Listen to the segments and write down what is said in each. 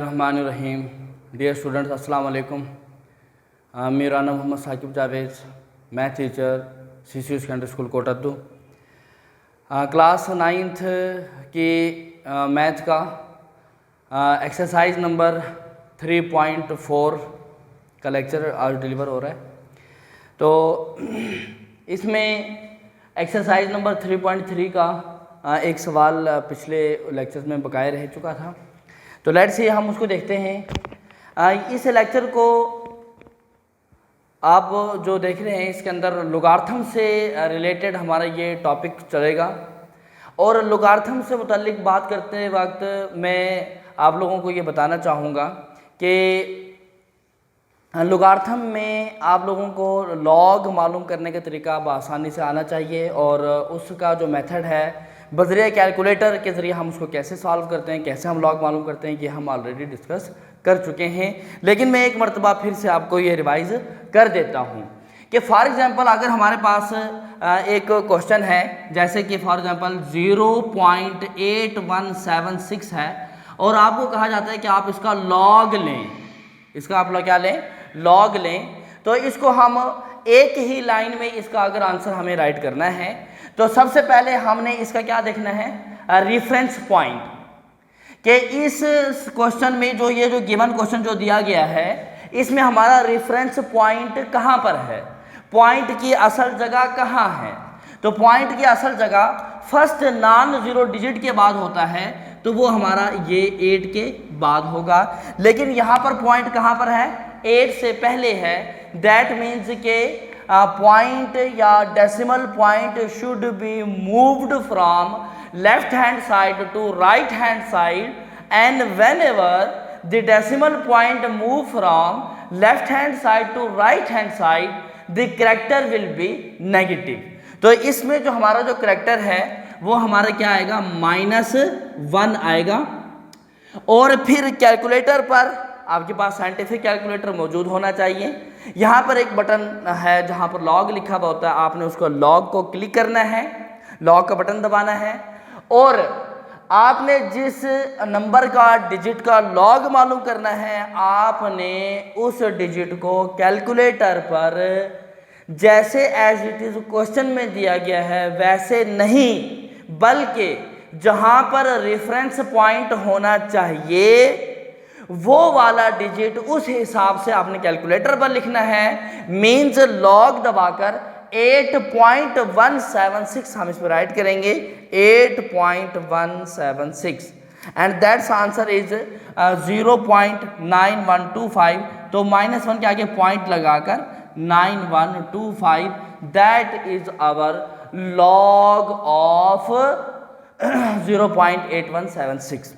बिस्मिल्लाहिर्रहमानिर्रहीम। Dear students, अस्सलाम वालेकुम। मेरा नाम Mohammad Saqib Javed, math teacher CCU secondary school Kot Addu. Class 9th की मैथ का एक्सरसाइज नंबर 3.4 का लेक्चर आज डिलीवर हो रहा है। तो इसमें एक्सरसाइज नंबर 3.3 का एक सवाल पिछले लेक्चर्स में बकाया रह चुका था, तो लेट्स सी हम उसको देखते हैं। इस लेक्चर को आप जो देख रहे हैं इसके अंदर लॉगरिथम से रिलेटेड हमारा ये टॉपिक चलेगा, और लॉगरिथम से मुताल्लिक बात करते वक्त मैं आप लोगों को ये बताना चाहूँगा कि लॉगरिथम में आप लोगों को लॉग मालूम करने का तरीका आसानी से आना चाहिए, और उसका जो मेथड है बज़रिया कैलकुलेटर के ज़रिए हम उसको कैसे सॉल्व करते हैं, कैसे हम लॉग मालूम करते हैं, ये हम ऑलरेडी डिस्कस कर चुके हैं। लेकिन मैं एक मरतबा फिर से आपको ये रिवाइज़ कर देता हूँ कि फॉर एग्ज़ाम्पल अगर हमारे पास एक क्वेश्चन है, जैसे कि फॉर एग्ज़ाम्पल 0.8176 है, और आपको कहा जाता है कि आप इसका लॉग लें, इसका आप क्या लें, लॉग लें। तो इसको हम एक ही लाइन में इसका अगर आंसर हमें राइट करना है, तो सबसे पहले हमने इसका क्या देखना है, रेफरेंस पॉइंट, कि इस क्वेश्चन में जो ये जो गिवन क्वेश्चन जो दिया गया है इसमें हमारा रेफरेंस पॉइंट कहाँ पर है, पॉइंट की असल जगह कहाँ है। तो पॉइंट की असल जगह फर्स्ट नॉन जीरो डिजिट के बाद होता है, तो वो हमारा ये 8 के बाद होगा। लेकिन यहाँ पर पॉइंट कहाँ पर है, 8 से पहले है। दैट मीन्स के पॉइंट या decimal point should be moved from left hand side to right hand side, and whenever the decimal point move from left hand side to right hand side the character will be negative. तो इसमें जो हमारा जो character है वो हमारा क्या आएगा, -1 आएगा। और फिर कैलकुलेटर पर आपके पास साइंटिफिक कैलकुलेटर मौजूद होना चाहिए। यहाँ पर एक बटन है जहाँ पर लॉग लिखा हुआ होता है, आपने उसको लॉग को क्लिक करना है, लॉग का बटन दबाना है, और आपने जिस नंबर का डिजिट का लॉग मालूम करना है, आपने उस डिजिट को कैलकुलेटर पर जैसे एज इट इज क्वेश्चन में दिया गया है वैसे नहीं, बल्कि जहाँ पर रेफरेंस पॉइंट होना चाहिए वो वाला डिजिट उस हिसाब से आपने कैलकुलेटर पर लिखना है। मीन्स लॉग दबाकर 8.176 हम इस पर राइट करेंगे, 8.176, एंड दैट्स आंसर इज 0.9125। तो -1 के आगे पॉइंट लगाकर 9125, that is our log of 0.8176।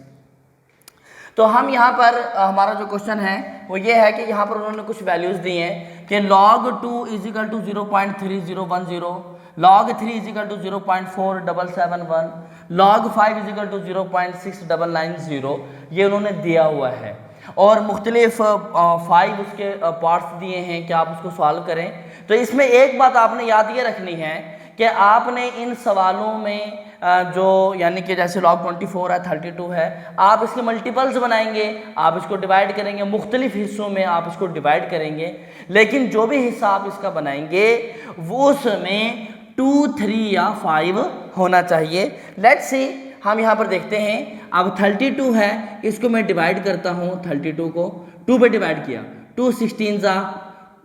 तो हम यहाँ पर हमारा जो क्वेश्चन है वो ये है कि यहाँ पर उन्होंने कुछ वैल्यूज़ दी हैं कि log 2 = 0.3010, log 3 = 0.4771, log 5 = 0.6990, ये उन्होंने दिया हुआ है। और मुख्तलिफ 5 उसके पार्ट्स दिए हैं कि आप उसको सॉल्व करें। तो इसमें एक बात आपने याद ये रखनी है कि आपने इन सवालों में जो यानी कि जैसे log 24 है, 32 है, आप इसके मल्टीपल्स बनाएंगे, आप इसको डिवाइड करेंगे, मुख्तलिफ हिस्सों में आप इसको डिवाइड करेंगे, लेकिन जो भी हिस्सा आप इसका बनाएंगे वो उसमें 2, 3 या 5 होना चाहिए। लेट्स सी, हम यहाँ पर देखते हैं। अब 32 है, इसको मैं डिवाइड करता हूँ, 32 को 2 पे डिवाइड किया, 2 16 जा,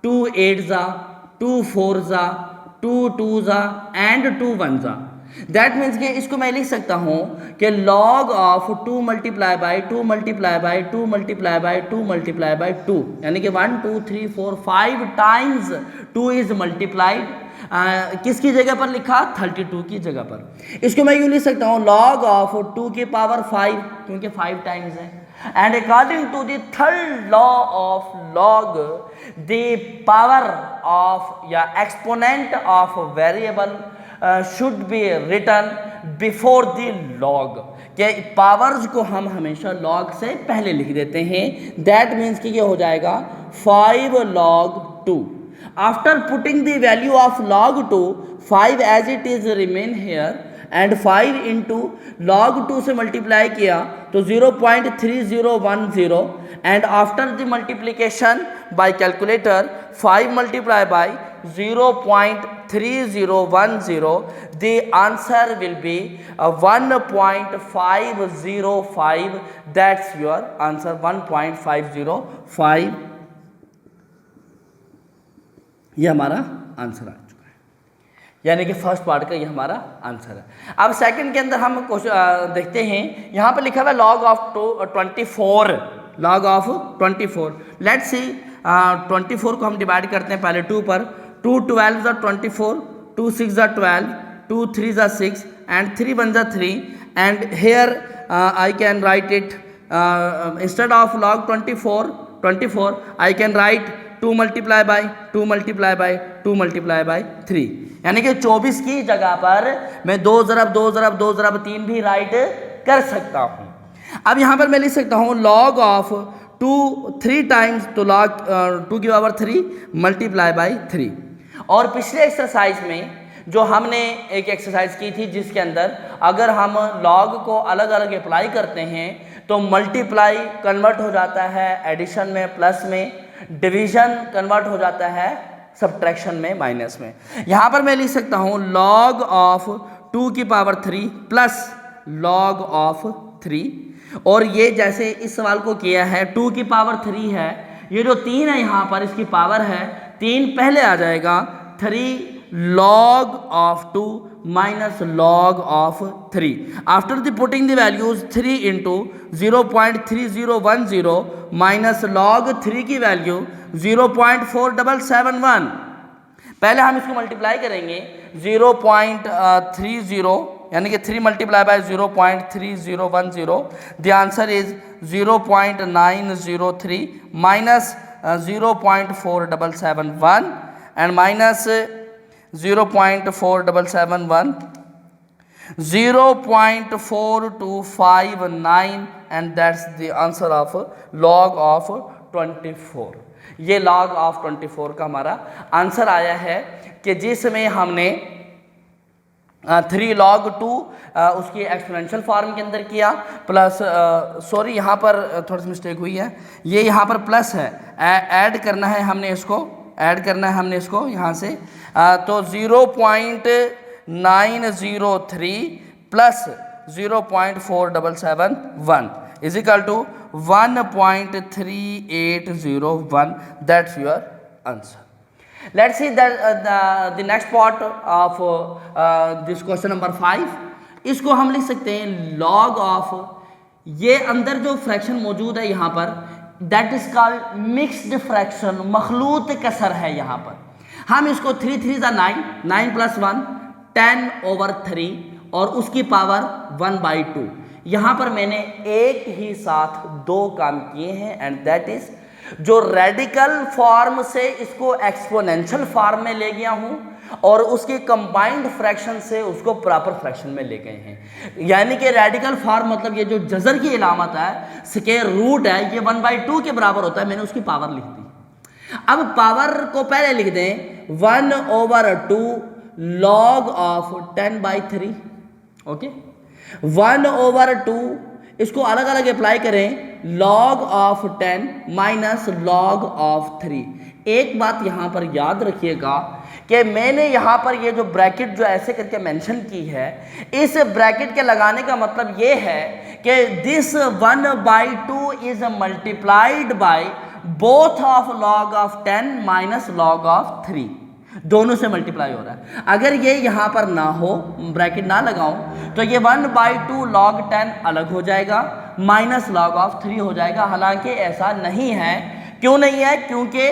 2 8 जा, 2 4 जा, 2 2 जा, एंड 2 1 जा। दैट मीन्स कि इसको मैं लिख सकता हूँ कि log ऑफ 2 × 2 × 2 × 2 × 2, यानी कि 1 2 3 4 5 टाइम्स 2 इज मल्टीप्लाइड, किसकी जगह पर लिखा, 32 की जगह पर। इसको मैं यूँ लिख सकता हूँ log ऑफ 2 की पावर 5, क्योंकि 5 टाइम्स है, and according to the third law of log the power of या exponent of variable should be written before the log, कि पावर्स को हम हमेशा लॉग से पहले लिख देते हैं। दैट मीन्स कि ये हो जाएगा 5 log 2। After putting the value of log 2, 5 as it is remain here, and 5 into log 2 से मल्टीप्लाई किया तो 0.3010 and after the multiplication bye calculator 5 multiply by 0.3010 the answer will be 1.505 that's your answer 1.505 ये हमारा answer आ चुका है, यानी कि first part का ये हमारा आंसर है। अब सेकंड के अंदर हम देखते हैं, यहाँ पर लिखा हुआ है log of 24, log of 24। Let's see 24 को हम डिवाइड करते हैं पहले 2 पर, 2 12 are 24, 2 6 are 12, 2 3 are 6 and 3 1 are 3 and here I can write it instead of log 24 I can write 2 multiply by 2 multiply by 2 multiply by 3, यानी कि 24 की जगह पर मैं 2 ज़रब 2 ज़रब 2 ज़रब 3 भी राइट कर सकता हूँ। अब यहाँ पर मैं लिख सकता हूँ log of 2 3 टाइम्स, तो log 2 की पावर 3 मल्टीप्लाई बाई 3। और पिछले एक्सरसाइज में जो हमने एक एक्सरसाइज की थी जिसके अंदर अगर हम log को अलग अलग अप्लाई करते हैं तो मल्टीप्लाई कन्वर्ट हो जाता है एडिशन में प्लस में, डिवीजन कन्वर्ट हो जाता है सब्ट्रैक्शन में माइनस में। यहाँ पर मैं लिख सकता हूँ log ऑफ 2 की पावर 3 प्लस log ऑफ 3, और ये जैसे इस सवाल को किया है 2 की पावर 3 है, ये जो 3 है यहाँ पर इसकी पावर है 3 पहले आ जाएगा, 3 log of 2 minus log of 3। After the putting the values 3 into 0.3010 minus log 3 की वैल्यू 0.4771। पहले हम इसको मल्टीप्लाई करेंगे 0.30 यानी कि 3 multiply by 0.3010, the answer is 0.903 minus 0.4771 and minus 0.4771 0.4259 and that's the answer of log of 24। ये log of 24 का हमारा आंसर आया है कि जिसमें हमने 3 log 2 उसकी एक्सपोनेंशियल फॉर्म के अंदर किया प्लस सॉरी यहाँ पर थोड़ी सी मिस्टेक हुई है, ये यहाँ पर प्लस है, ऐड करना है हमने इसको, ऐड करना है हमने इसको यहाँ से, तो 0.903 plus 0.4771 is equal to 1.3801, that's your answer. Let's see that the next part of this question number 5, इसको हम लिख सकते हैं log of, ये अंदर जो फ्रैक्शन मौजूद है यहाँ पर that is called mixed fraction, मखलूत कसर है यहाँ पर। हम इसको 3 3 9, 9 + 1 10/3 और उसकी पावर 1/2, यहाँ पर मैंने एक ही साथ 2 काम किए हैं एंड दैट इज जो रेडिकल फॉर्म से इसको एक्सपोनेंशियल फॉर्म में ले गया हूं और उसके कंबाइंड फ्रैक्शन से उसको प्रॉपर फ्रैक्शन में ले गए हैं, यानी कि रेडिकल फॉर्म मतलब ये जो जजर की इलामत है, स्क्वायर रूट है, ये 1/2 के बराबर होता है, मैंने उसकी पावर लिख दी। अब पावर को पहले लिख दें 1/2 log of 10/3, ओके 1/2 इसको अलग अलग अप्लाई करें log of 10 minus log of 3। एक बात यहाँ पर याद रखिएगा कि मैंने यहाँ पर ये जो ब्रैकेट जो ऐसे करके मेंशन की है, इस ब्रैकेट के लगाने का मतलब ये है कि this 1/2 is multiplied by both of log of 10 minus log of 3, दोनों से मल्टीप्लाई हो रहा है। अगर ये यहाँ पर ना हो, ब्रैकेट ना लगाऊं, तो ये 1/2 log 10 अलग हो जाएगा माइनस log of 3 हो जाएगा। हालांकि ऐसा नहीं है, क्यों नहीं है? क्योंकि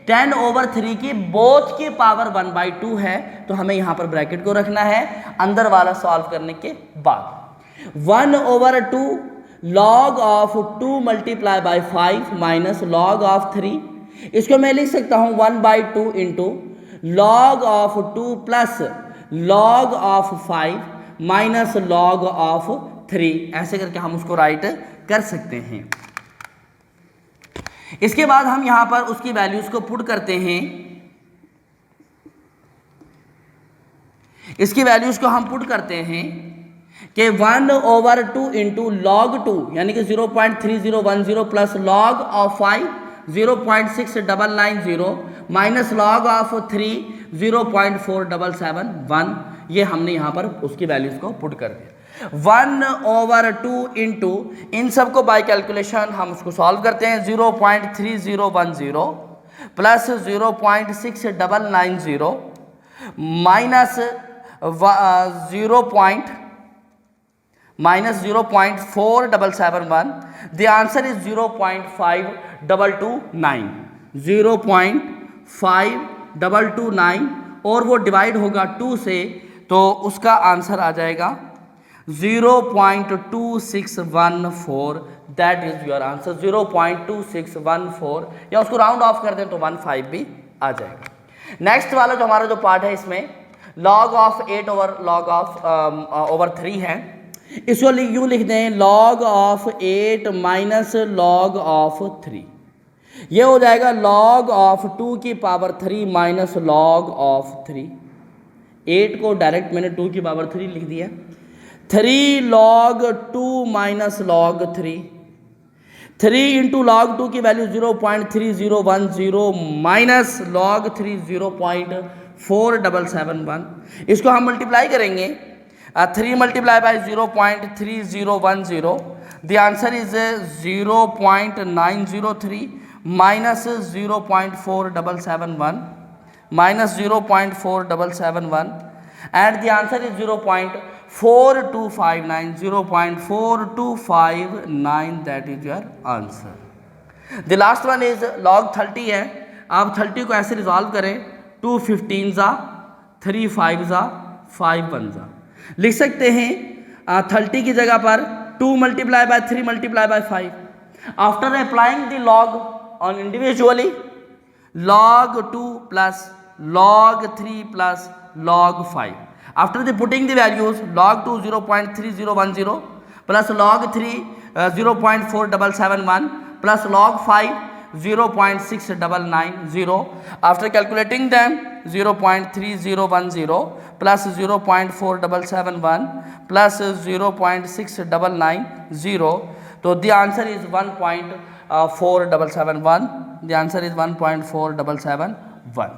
10/3 की बोथ की पावर 1/2 है, तो हमें यहाँ पर ब्रैकेट को रखना है अंदर वाला सॉल्व करने के बाद। 1/2 log of 2 multiply by 5 minus log of 3, इसको मैं लिख सकता हूँ 1/2 into log of 2 plus log of 5 minus log of 3, ऐसे करके हम उसको राइट कर सकते हैं। इसके बाद हम यहां पर उसकी वैल्यूज को पुट करते हैं। इसकी वैल्यूज को हम पुट करते हैं कि 1/2 इंटू लॉग 2 यानी कि 0.3010 plus log of 5 0.6990 minus log of 3 0.4771, ये हमने यहाँ पर उसकी वैल्यूज को पुट कर दिया। 1/2 इंटू इन सबको बाय कैलकुलेशन हम उसको सॉल्व करते हैं 0.3010 plus 0.6990 minus 0.4771, the answer is 0.5229 0.5229 और वो डिवाइड होगा 2 से, तो उसका आंसर आ जाएगा 0.2614, दैट इज योर आंसर 0.2614, या उसको राउंड ऑफ कर दें तो 15 भी आ जाएगा। नेक्स्ट वाला जो हमारा जो पार्ट है इसमें log ऑफ 8 ओवर 3 है, इसको यूँ लिख दें log of 8 minus log of 3, ये हो जाएगा log ऑफ 2 की पावर 3 माइनस log ऑफ 3। 8 को डायरेक्ट मैंने 2 की पावर 3 लिख दिया। 3 log 2 minus log 3, 3 into log 2 की वैल्यू 0.3010 माइनस log 3 0.4771, इसको हम मल्टीप्लाई करेंगे 3 multiply by 0.3010, the answer is 0.903 minus 0.4771 minus 0.4771 and the answer is 0.4259 0.4259, that is your answer। the last one is log 30 है। आप 30 को ऐसे रिजॉल्व करें 2 15 जा 3 5 जा 5 1 जा, लिख सकते हैं 30 की जगह पर 2 multiply by 3 multiply by 5। After applying the log on individually log 2 plus log 3 plus log 5, after the putting the values log 2 0.3010 plus log 3 0.4771 plus log 5 0.6990, after calculating them 0.3010 plus 0.4771 plus 0.6990, so the answer is 1.4771, the answer is 1.4771।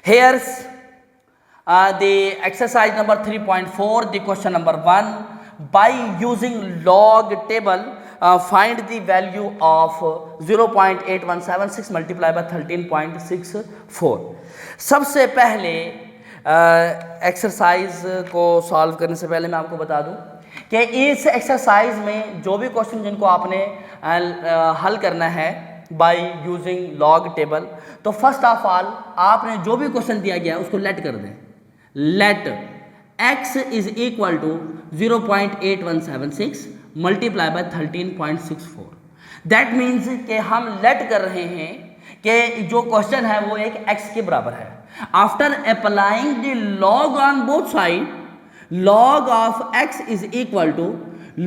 Here's the exercise number 3.4, the question number 1, by using log table find the value of 0.8176 multiplied by 13.64। सबसे पहले exercise को solve करने से पहले मैं आपको बता दूं कि इस एक्सरसाइज में जो भी क्वेश्चन जिनको आपने हल करना है बाय यूजिंग लॉग टेबल, तो फर्स्ट ऑफ ऑल आपने जो भी क्वेश्चन दिया गया है उसको लेट कर दें। Let x is equal to 0.8176 multiply by 13.64, that means कि हम लेट कर रहे हैं कि जो क्वेश्चन है वो एक x के बराबर है। After applying the log on both side, log of x is equal to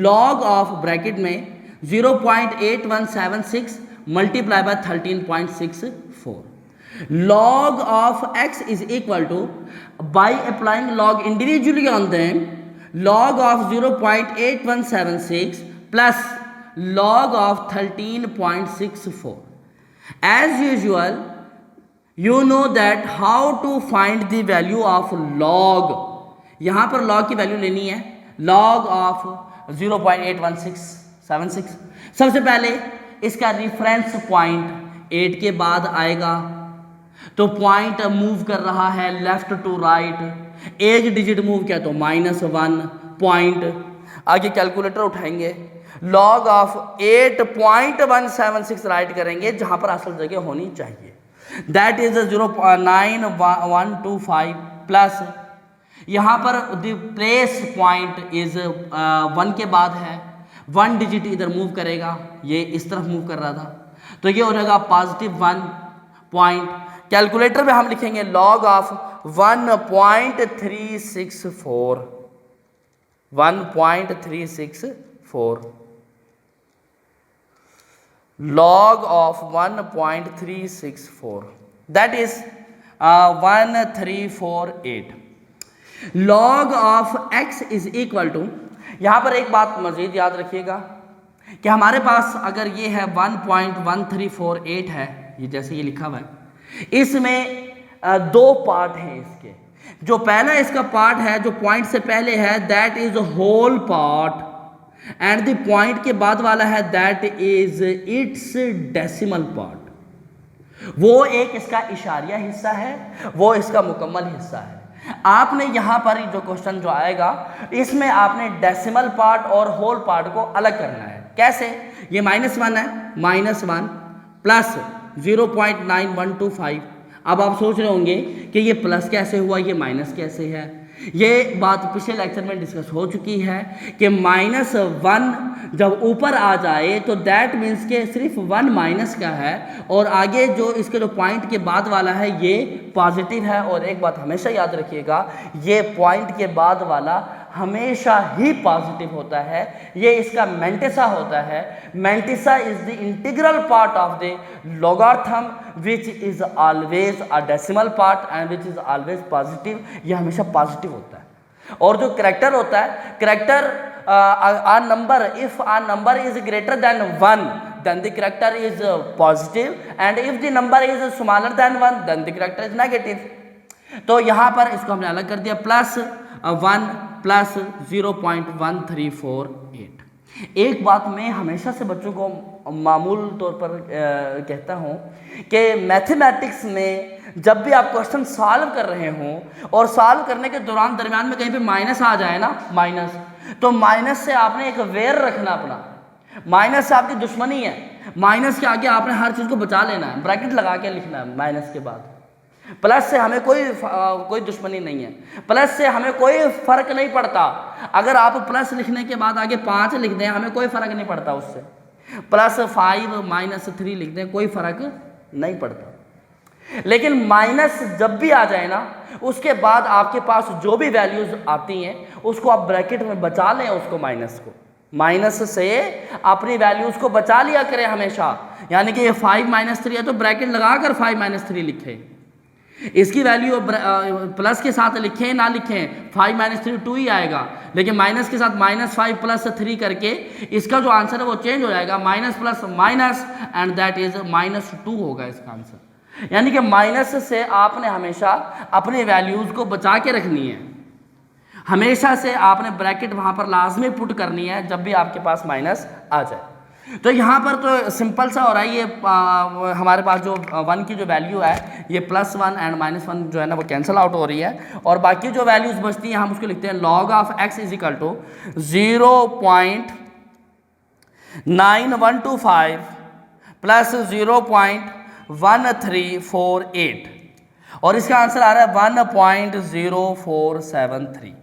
log of bracket में 0.8176 multiply by 13.64, log of x is equal to by applying log individually on them log of 0.8176 plus log of 13.64। As usual you know that how to find the value of log, यहाँ पर log की value लेनी है log of 0.8176। सबसे पहले इसका reference point 8 के बाद आएगा, तो पॉइंट मूव कर रहा है लेफ्ट टू राइट, एक डिजिट मूव किया तो -1 पॉइंट। आगे कैलकुलेटर उठाएंगे, log ऑफ 8.176 राइट करेंगे जहाँ पर असल जगह होनी चाहिए, दैट इज 0.9125 प्लस यहाँ पर द प्लेस पॉइंट इज 1 के बाद है, 1 डिजिट इधर मूव करेगा, ये इस तरफ मूव कर रहा था, तो ये हो जाएगा +1 पॉइंट। कैलकुलेटर में हम लिखेंगे log of 1.364 log of 1.364, that is 1348। Log of x is equal to, यहाँ पर एक बात मजीद याद रखिएगा कि हमारे पास अगर ये है 1.1348 है, ये जैसे ये लिखा हुआ है, इसमें दो पार्ट हैं इसके। जो पहला इसका पार्ट है जो पॉइंट से पहले है that is whole part, and the point के बाद वाला है that is its decimal part. वो एक इसका इशारिया हिस्सा है, वो इसका मुकम्मल हिस्सा है। आपने यहाँ पर जो क्वेश्चन जो आएगा इसमें आपने डेसिमल पार्ट और होल पार्ट को अलग करना है। कैसे? ये -1 है, -1 प्लस 0.9125। अब आप सोच रहे होंगे कि ये प्लस कैसे हुआ, ये माइनस कैसे है। ये बात पिछले लेक्चर में डिस्कस हो चुकी है कि -1 जब ऊपर आ जाए तो दैट मीन्स के सिर्फ 1 माइनस का है, और आगे जो इसके जो पॉइंट के बाद वाला है ये पॉजिटिव है। और एक बात हमेशा याद रखिएगा, ये पॉइंट के बाद वाला हमेशा ही पॉजिटिव होता है। ये इसका मेंटिसा होता है। Mantissa is the integral part of the logarithm which is always a decimal part and which is always positive. ये हमेशा पॉजिटिव होता है। और जो करेक्टर होता है, character a number, if a number is greater than 1 then the character is positive, and if the number is smaller than 1 then the character is negative। तो यहाँ पर इसको हमने अलग कर दिया, +1 प्लस 0.1348। एक बात मैं हमेशा से बच्चों को मामूल तौर पर कहता हूँ कि मैथमेटिक्स में जब भी आप क्वेश्चन सॉल्व कर रहे हों और सॉल्व करने के दौरान दरमियान में कहीं पे माइनस आ जाए ना, माइनस, तो माइनस से आपने एक वेर रखना अपना। माइनस से आपकी दुश्मनी है, माइनस के आगे आपने हर चीज़ को बचा लेना है, ब्रैकेट लगा के लिखना है माइनस के बाद। प्लस से हमें कोई दुश्मनी नहीं है, प्लस से हमें कोई फर्क नहीं पड़ता। अगर आप प्लस लिखने के बाद आगे 5 लिख दें हमें कोई फर्क नहीं पड़ता उससे। +5 -3 लिख दें कोई फर्क नहीं पड़ता। लेकिन माइनस जब भी आ जाए ना, उसके बाद आपके पास जो भी वैल्यूज आती हैं उसको आप ब्रैकेट में बचा लें, उसको माइनस को, माइनस से अपनी वैल्यूज को बचा लिया करें हमेशा। यानी कि ये 5 -3 है तो ब्रैकेट लगाकर 5 -3 लिखें। इसकी वैल्यू प्लस के साथ लिखें ना लिखें, 5 -3 2 ही आएगा, लेकिन माइनस के साथ -5 + 3 करके इसका जो आंसर है वो चेंज हो जाएगा, minus plus minus, and that is -2 होगा इसका आंसर। यानी कि माइनस से आपने हमेशा अपनी वैल्यूज को बचा के रखनी है, हमेशा से आपने ब्रैकेट वहां पर लाजमी पुट करनी है जब भी आपके पास माइनस आ जाए। तो यहाँ पर तो सिंपल सा हो रहा है, ये हमारे पास जो 1 की जो वैल्यू है ये +1 एंड -1 जो है ना वो कैंसिल आउट हो रही है, और बाकी जो वैल्यूज बचती हैं हम उसको लिखते हैं log of x is equal to 0.9125 plus 0.1348, और इसका आंसर आ रहा है 1.0473।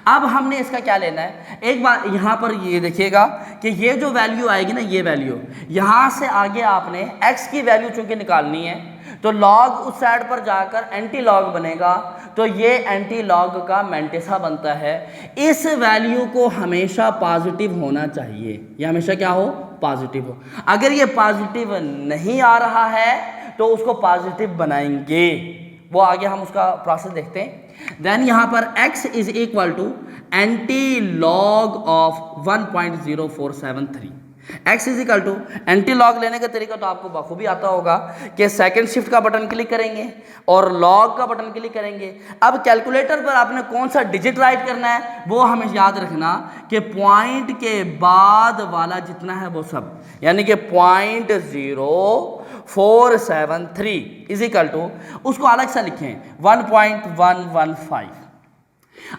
अब हमने इसका क्या लेना है, एक बार यहाँ पर ये देखिएगा कि ये जो वैल्यू आएगी ना, ये वैल्यू यहाँ से आगे आपने x की वैल्यू चूंकि निकालनी है तो log उस साइड पर जाकर एंटी लॉग बनेगा, तो ये एंटी लॉग का मेंटिसा बनता है। इस वैल्यू को हमेशा पॉजिटिव होना चाहिए, ये हमेशा क्या हो, पॉजिटिव हो। अगर ये पॉजिटिव नहीं आ रहा है तो उसको पॉजिटिव बनाएंगे, वो आगे हम उसका प्रोसेस देखते हैं। देन यहाँ पर x is equal to anti log of 1.0473। x is equal to anti log लेने का तरीका तो आपको बखूबी आता होगा कि सेकंड शिफ्ट का बटन क्लिक करेंगे और लॉग का बटन क्लिक करेंगे। अब कैलकुलेटर पर आपने कौन सा डिजिट राइट करना है वो हमें याद रखना कि पॉइंट के बाद वाला जितना है वो सब, यानी कि 0.0473 इज इक्वल टू, उसको अलग सा लिखें 1.115।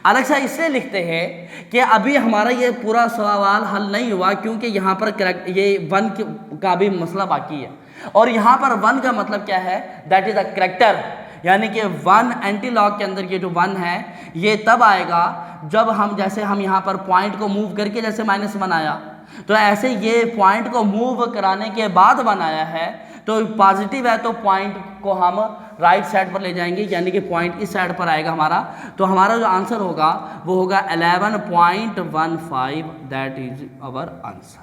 अलग सा इसलिए लिखते हैं कि अभी हमारा ये पूरा सवाल हल नहीं हुआ, क्योंकि यहाँ पर ये 1 का भी मसला बाकी है, और यहाँ पर 1 का मतलब क्या है, दैट इज अ करैक्टर। यानी कि 1 एंटी लॉग के अंदर ये जो 1 है ये तब आएगा जब हम, जैसे हम यहाँ पर पॉइंट को मूव करके जैसे -1 आया, तो ऐसे ये पॉइंट को मूव कराने के बाद 1 आया है, तो पॉजिटिव है तो पॉइंट को हम राइट साइड पर ले जाएंगे, यानी कि पॉइंट इस साइड पर आएगा हमारा, तो हमारा जो आंसर होगा वो होगा 11.15, दैट इज आवर आंसर।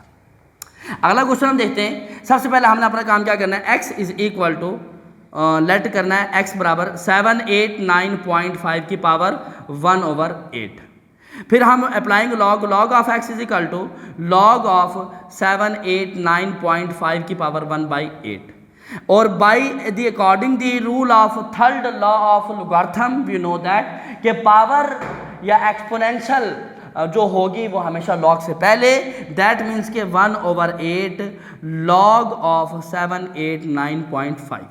अगला क्वेश्चन हम देखते हैं। सबसे पहले हमने अपना काम क्या करना है, x is equal to let करना है x बराबर 789.5 की पावर 1/8। फिर हम applying log of x is equal to log of 789.5 की पावर 1/8। और by the according the rule of third law of logarithm we know that कि पावर या एक्सपोनेंशियल जो होगी वो हमेशा लॉग से पहले, दैट मीन्स के 1/8 log of 789.5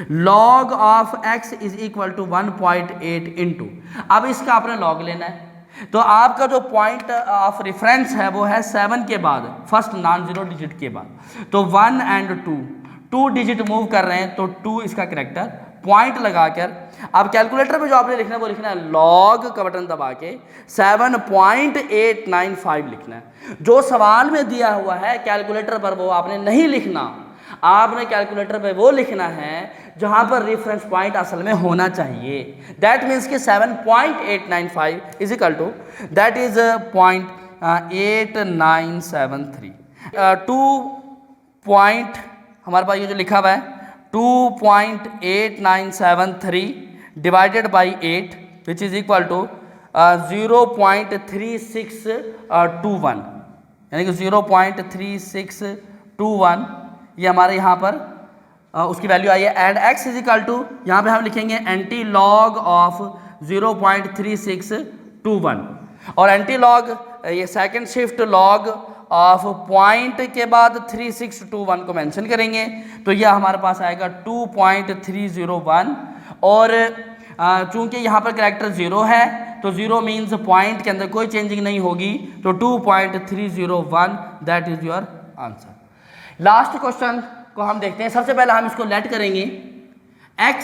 log of x is equal to 1.8 into. अब इसका आपने लॉग लेना है, तो आपका जो पॉइंट ऑफ रेफरेंस है वो है 7 के बाद फर्स्ट नॉन जीरो डिजिट के बाद, तो 1 एंड 2 डिजिट मूव कर रहे हैं, तो 2 इसका करेक्टर पॉइंट लगाकर अब कैलकुलेटर में जो आपने लिखना है वो लिखना है लॉग का बटन दबा के 7.895 लिखना है। जो सवाल में दिया हुआ है कैलकुलेटर पर वो आपने नहीं लिखना, आपने कैलकुलेटर पे वो लिखना है जहां पर रेफरेंस पॉइंट असल में होना चाहिए। दैट मीन्स कि 7.895 is equal to that is 0.8973 2 हमारे पास ये जो लिखा हुआ है 2.8973 divided by 8 which is equal to 0.3621, यानी कि 0.3621 ये हमारे यहाँ पर उसकी वैल्यू आई है। And x is equal to यहाँ पे हम लिखेंगे एंटी लॉग ऑफ 0.3621 और एंटी लॉग ये second shift log of point के बाद 3621 को मेंशन करेंगे, तो यह हमारे पास आएगा 2.301 और चूंकि यहाँ पर कैरेक्टर 0 है तो 0 मीन्स पॉइंट के अंदर कोई चेंजिंग नहीं होगी, तो 2.301 that is your answer. Last question को हम देखते हैं। सबसे पहले हम इसको लेट करेंगे, x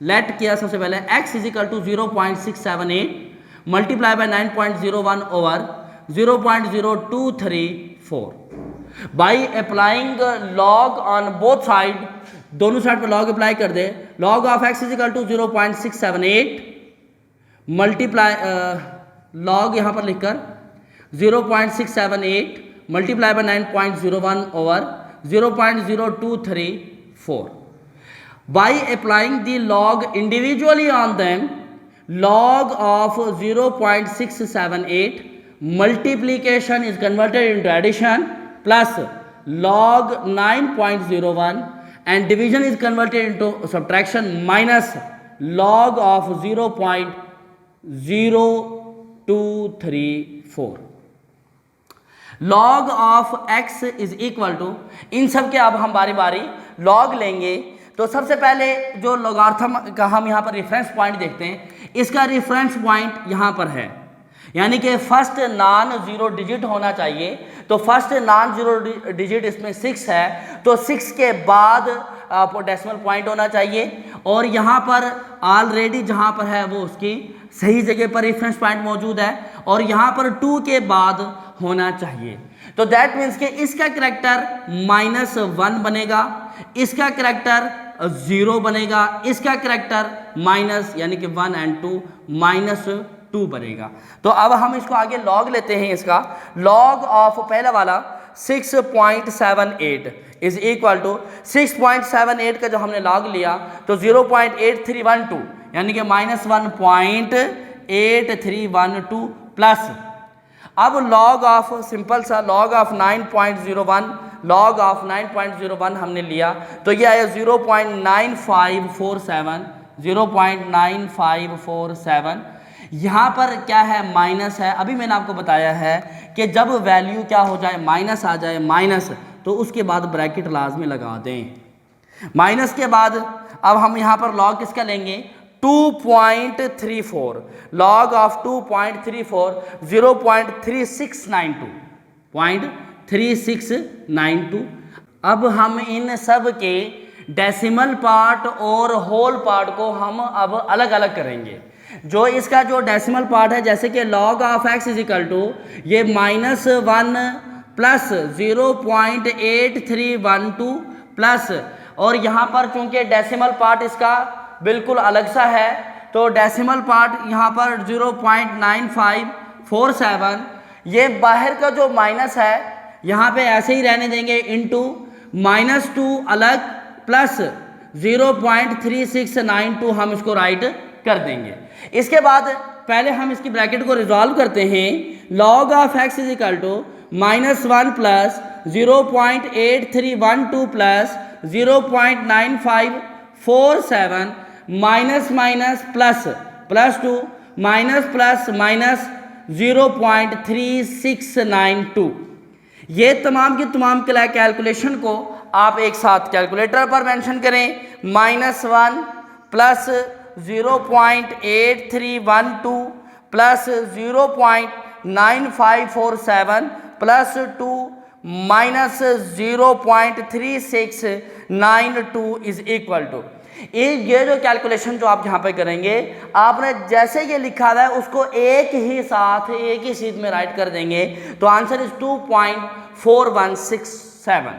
लेट किया सबसे पहले x is equal to 0.678 multiply by 9.01 over 0.0234 by applying log on both side, दोनों साइड पर लॉग अप्लाई कर दे। Log of x is equal to 0.678 multiply log यहाँ पर लिखकर 0.678 multiply by 9.01 over 0.0234 by applying the log individually on them, log of 0.678 multiplication is converted into addition plus log 9.01 and division is converted into subtraction minus log of 0.0234। log of x is equal to, इन सब के अब हम बारी बारी log लेंगे। तो सबसे पहले जो लॉगरिथम का हम यहाँ पर रेफरेंस पॉइंट देखते हैं, इसका रेफरेंस पॉइंट यहाँ पर है, यानी कि फर्स्ट नॉन जीरो डिजिट होना चाहिए। तो फर्स्ट नॉन जीरो डिजिट इसमें 6 है, तो 6 के बाद डेसिमल पॉइंट होना चाहिए और यहाँ पर ऑलरेडी जहाँ पर है वो उसकी सही जगह पर रेफरेंस पॉइंट मौजूद है और यहाँ पर 2 के बाद होना चाहिए। तो दैट मीन्स कि इसका करैक्टर -1 बनेगा, इसका करैक्टर 0 बनेगा, इसका करैक्टर माइनस यानी कि 1 एंड 2 -2 बनेगा। तो अब हम इसको आगे लॉग लेते हैं। इसका लॉग ऑफ पहला वाला 6.78 इज इक्वल टू 6.78 का जो हमने लॉग लिया तो 0.8312 यानी कि -1.8312 प्लस अब log ऑफ सिंपल सा log ऑफ 9.01 log ऑफ 9.01 हमने लिया तो ये आया 0.9547 यहाँ पर क्या है माइनस है। अभी मैंने आपको बताया है कि जब वैल्यू क्या हो जाए माइनस आ जाए माइनस, तो उसके बाद ब्रैकेट लाजमी लगा दें। माइनस के बाद अब हम यहाँ पर log किसका लेंगे 2.34 log ऑफ 2.34 0.3692 अब हम इन सब के डेसिमल पार्ट और होल पार्ट को हम अब अलग अलग करेंगे। जो इसका जो डेसिमल पार्ट है जैसे कि log of x is equal to ये -1 प्लस 0.8312 प्लस और यहाँ पर चूंकि डेसिमल पार्ट इसका बिल्कुल अलग सा है तो डेसिमल पार्ट यहाँ पर 0.9547 ये बाहर का जो माइनस है यहाँ पे ऐसे ही रहने देंगे इनटू -2 अलग प्लस 0.3692 हम इसको राइट कर देंगे। इसके बाद पहले हम इसकी ब्रैकेट को रिजॉल्व करते हैं। log of x is equal to -1 plus 0.8312 plus 0.9547 minus minus plus plus two minus plus minus 0.3692। ये तमाम की तमाम कैलकुलेशन को आप एक साथ कैलकुलेटर पर मेंशन करें। -1 plus 0.8312 plus 0.9547 plus 2 minus 0.3692 is equal to, ये जो कैलकुलेशन जो आप यहाँ पे करेंगे, आपने जैसे ये लिखा है उसको एक ही साथ एक ही शीट में राइट कर देंगे तो आंसर इज 2.4167।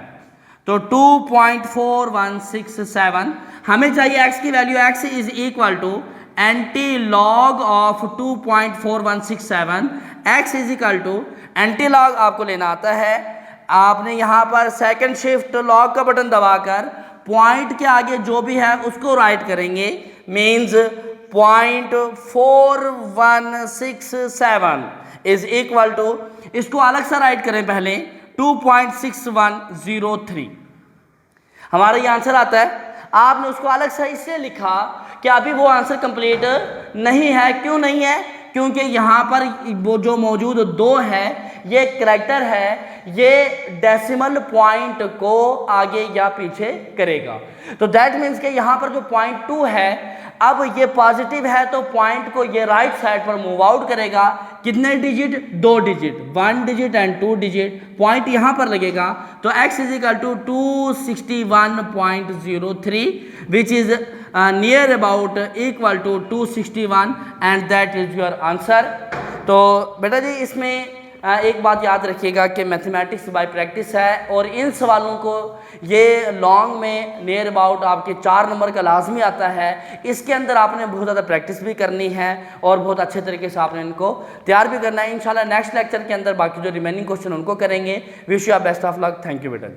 तो 2.4167 हमें चाहिए x की value. x is equal to anti log of 2.4167। x is equal to anti log आपको लेना आता है, आपने यहाँ पर सेकंड शिफ्ट लॉग का बटन दबाकर पॉइंट के आगे जो भी है उसको राइट करेंगे, मीन्स 0.4167 इज इक्वल टू, इसको अलग से राइट करें पहले 2.6103, हमारा ये आंसर आता है। आपने उसको अलग से इसलिए लिखा कि अभी वो आंसर कंप्लीट नहीं है। क्यों नहीं है? क्योंकि यहाँ पर वो जो मौजूद 2 है ये करैक्टर है, ये डेसिमल पॉइंट को आगे या पीछे करेगा। तो दैट मीन्स कि यहाँ पर जो पॉइंट 2 है, अब ये पॉजिटिव है तो पॉइंट को ये राइट साइड पर मूव आउट करेगा। कितने digit? 2 digit, 1 digit and 2 digit. Point यहाँ पर लगेगा तो x is equal to 261.03 which is near about equal to 261 and that is your answer. तो बेटा जी इसमें एक बात याद रखिएगा कि मैथमेटिक्स बाय प्रैक्टिस है और इन सवालों को ये लॉन्ग में नियर अबाउट आपके 4 नंबर का लाजमी आता है। इसके अंदर आपने बहुत ज़्यादा प्रैक्टिस भी करनी है और बहुत अच्छे तरीके से आपने इनको तैयार भी करना है। इंशाल्लाह नेक्स्ट लेक्चर के अंदर बाकी जो रिमेनिंग क्वेश्चन उनको करेंगे। Wish you best of luck. Thank you बेटा।